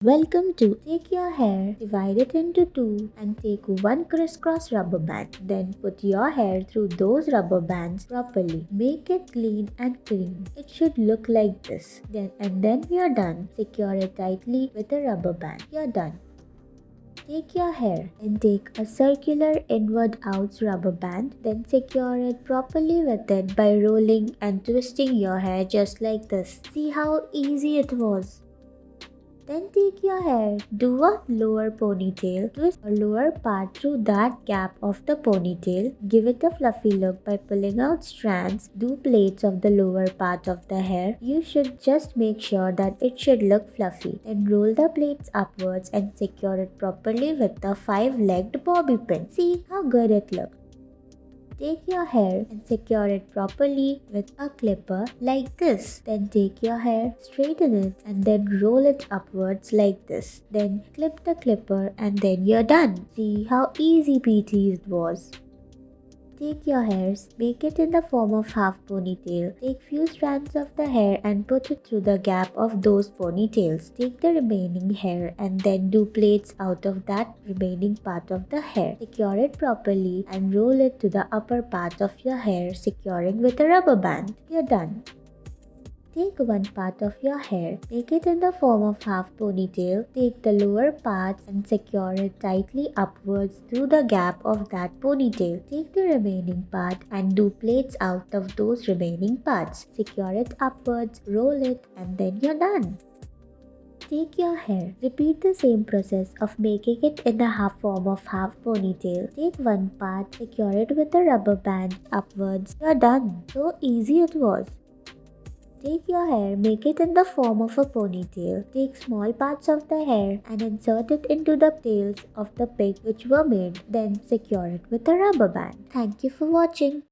Welcome to Take Your Hair, divide it into two and take one crisscross rubber band. Then put your hair through those rubber bands properly. Make it clean and clean. It should look like this. Then you're done. Secure it tightly with a rubber band. You're done. Take your hair and take a circular inward out rubber band, then secure it properly with it by rolling and twisting your hair just like this. See how easy it was? Then take your hair, do a lower ponytail, twist a lower part through that gap of the ponytail, give it a fluffy look by pulling out strands, do plaits of the lower part of the hair. You should just make sure that it should look fluffy. Then roll the plaits upwards and secure it properly with the 5-legged bobby pin. See how good it looks. Take your hair and secure it properly with a clipper like this. Then take your hair, straighten it and then roll it upwards like this. Then clip the clipper and then you're done. See how easy peasy it was. Take your hairs, make it in the form of half ponytail. Take few strands of the hair and put it through the gap of those ponytails. Take the remaining hair and then do plaits out of that remaining part of the hair. Secure it properly and roll it to the upper part of your hair, securing with a rubber band. You're done. Take one part of your hair, make it in the form of half ponytail, take the lower parts and secure it tightly upwards through the gap of that ponytail. Take the remaining part and do plaits out of those remaining parts. Secure it upwards, roll it and then you're done. Take your hair. Repeat the same process of making it in the half form of half ponytail. Take one part, secure it with a rubber band upwards. You're done. So easy it was. Take your hair, make it in the form of a ponytail. Take small parts of the hair and insert it into the tails of the pig which were made. Then secure it with a rubber band. Thank you for watching.